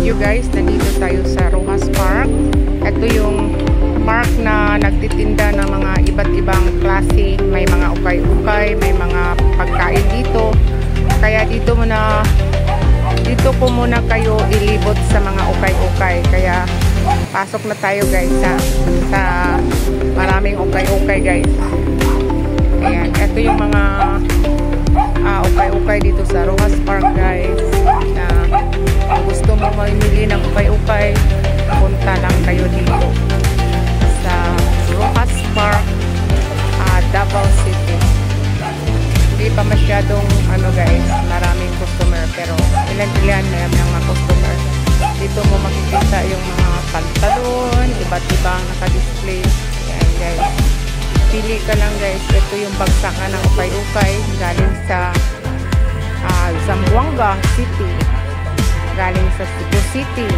video guys. Nandito tayo sa Rojas Park. Ito yung park na nagtitinda ng mga iba't ibang klase. May mga ukay-ukay, may mga pagkain dito. Kaya dito ko muna kayo ilibot sa mga ukay-ukay. Kaya pasok na tayo guys sa maraming ukay-ukay guys. Ayan, ito yung mga ukay-ukay dito sa Rojas Park guys. Na kung gusto mo mamili ng ukay-ukay, punta lang kayo dito sa Rojas Park, Davao City. Hindi pa masyadong guys, maraming customer, pero ilan-ilan na yung mga customer. Dito mo makikita yung mga pantalon, iba't ibang naka-display. Ayan guys, pili ka lang guys. Ito yung bagsakan ng ukay-ukay galing sa Zamboanga City, galing sa Cebu City.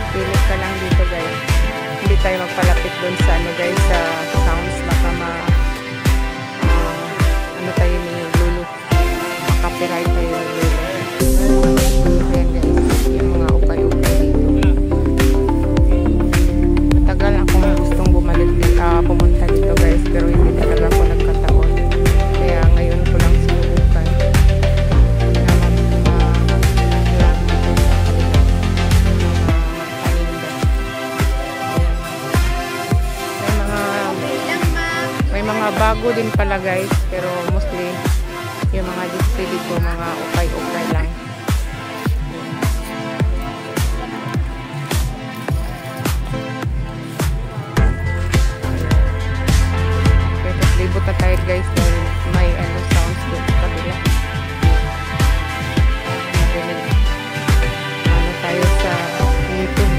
Pili ka lang dito guys. Hindi tayo magpalapit doon sa guys, sa sounds. Baka tayo ni Lulu, makapiright tayo ni Lulu. Ayan guys, yung mga ukay-ukay dito. Matagal akong gustong pumunta dito guys, pero hindi talaga ako nagkataon. Kaya ngayon ko lang sinubukan na may mga bago din pala guys, pero mostly yung mga display dito, mga ukay-ukay lang. Okay, tapos libot na tayo guys dahil may sounds doon sa kabila. Tayo sa YouTube.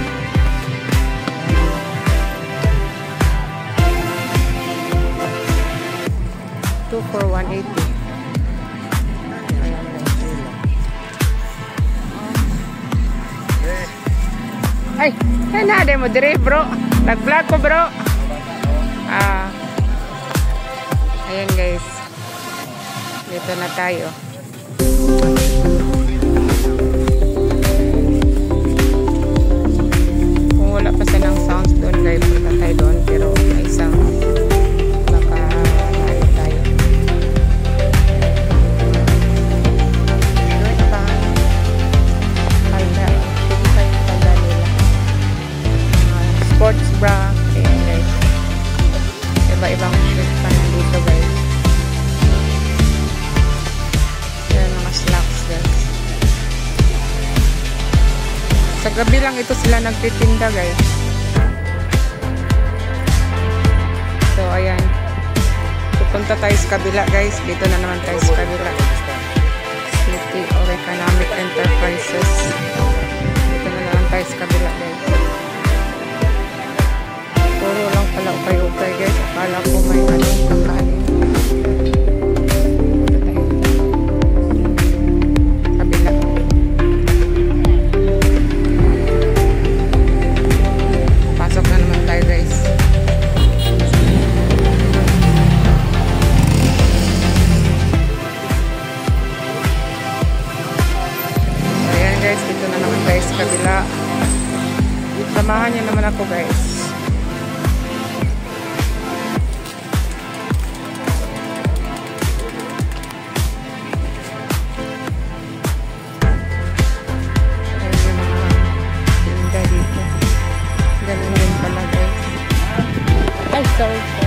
2 for 180. Ay, nade mo dire bro. Nag-vlog ko bro. Ayan guys. Dito na tayo. Kung wala pa silang sounds doon guys, punta tayo doon, pero may sounds. Sports bra, ayan guys. Iba-ibang shirt pa nandito guys. Ayan mga slacks guys. Sa gabi lang ito sila nagtitinda guys. So ayan, pupunta tayo sa kabila guys. Dito na naman tayo sa kabila. City or Economic Enterprises. Dito na naman tayo sa kabila guys. Puro lang pala ukay-ukay guys. Akala ko may kakanin. Kabila. Pasok na naman tayo guys. Ayan guys, dito na naman tayo sa kabila. Samahan niyo naman ako guys. Sorry po.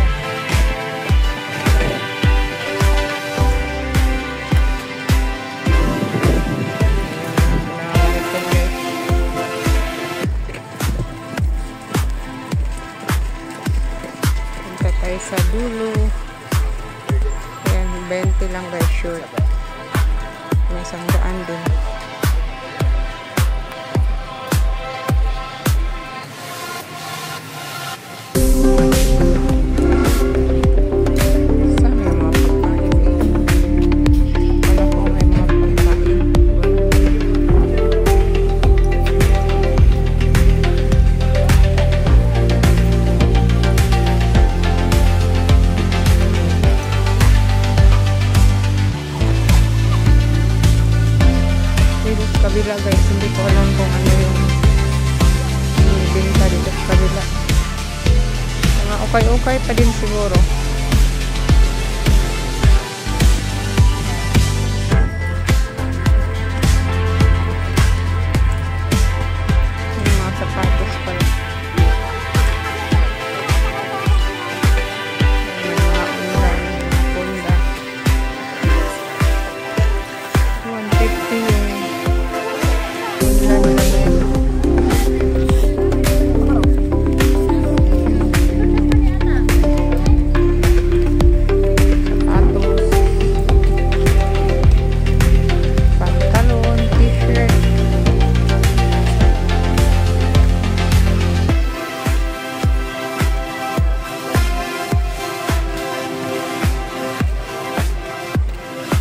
Punta tayo sa dulo. Ayan, 20 lang guys, short. May 100 din. kabila guys. Hindi ko alam kung ano yung binta dito sa kabila. Mga ukay-ukay pa din siguro. Yung mga sapatos pala. Yung mga ulan, Honda. 150 yung ulan na yun.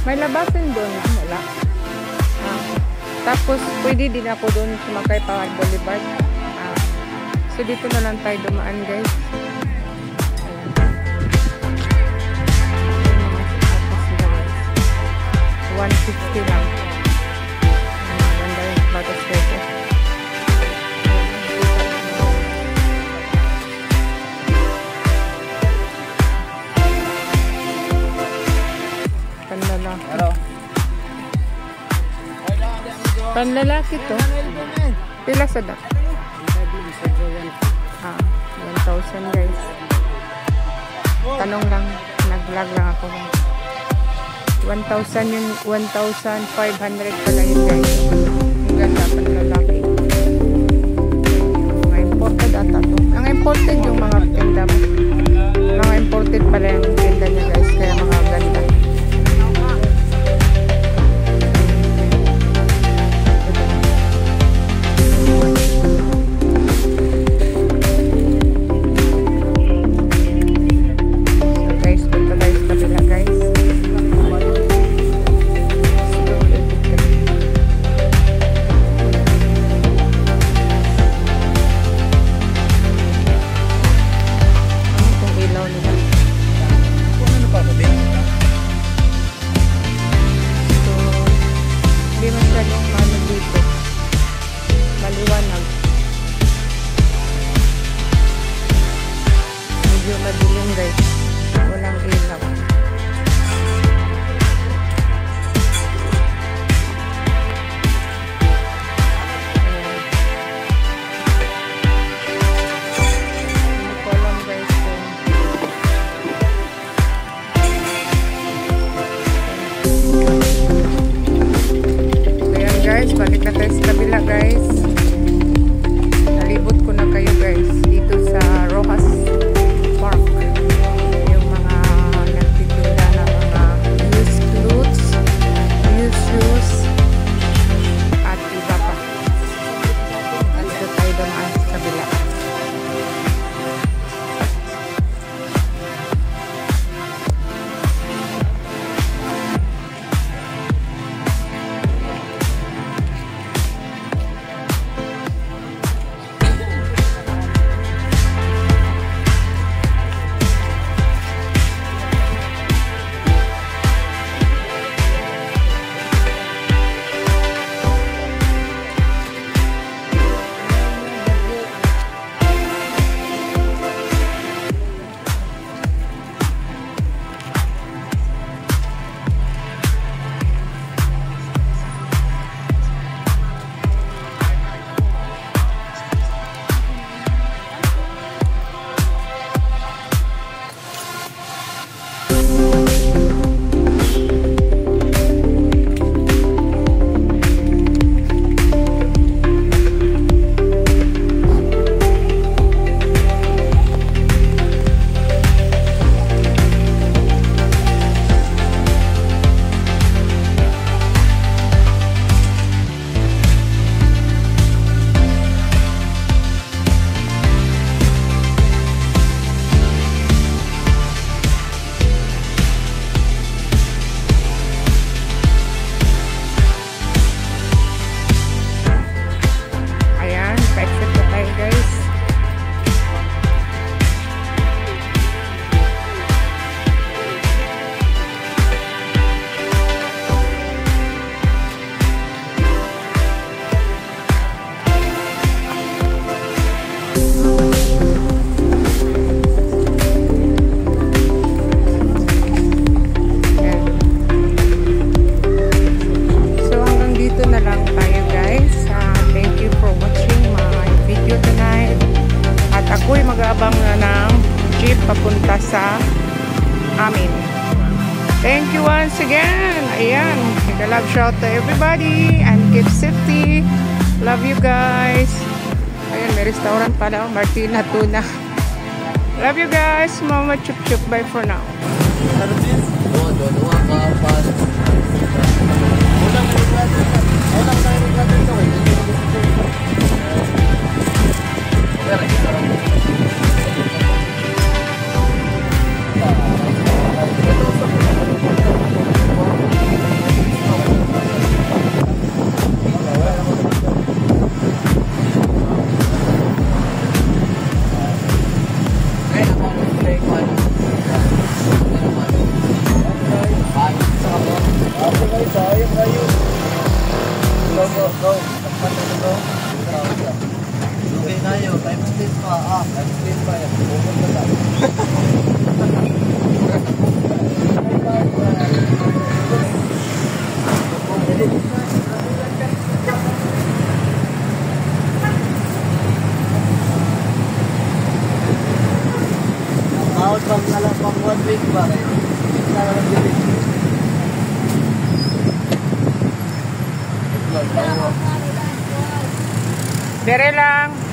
May labasan doon, wala. Tapos, pwede din ako doon sumakay pa at Boulevard. So, dito na lang tayo dumaan, guys. Ayan. Ayan, mga sapatos sila, guys. 150 lang. Ganda yung sapatos dito. Panlalaki to. Pila sa dak? 1,000 guys. Tanong lang. Nag-vlog lang ako. 1,000 yun. 1,500 pala yun guys. Ang ganda panlalaki. Mga imported ata to. Ang imported yung mga tinda mo. Mga imported pala yung tinda niya guys. Kaya mga ganda. Madilim guys, walang ilaw. Hindi ko alam guys kung so yan guys, balik na tayo sa kabila guys. Nalibot ko na kayo guys dito sa Rojas Park. Yung mga nagtitinda na mga used clothes, used shoes, at iba pa. Dito tayo dumaan sa kabila. Thank you once again. Ayan. Make a love shout to everybody and keep safety. Love you guys. Ayan, may restaurant pala. Martina Tuna. Love you guys. Mama chup chup. Bye for now. Pang 1 week ba? Dire lang.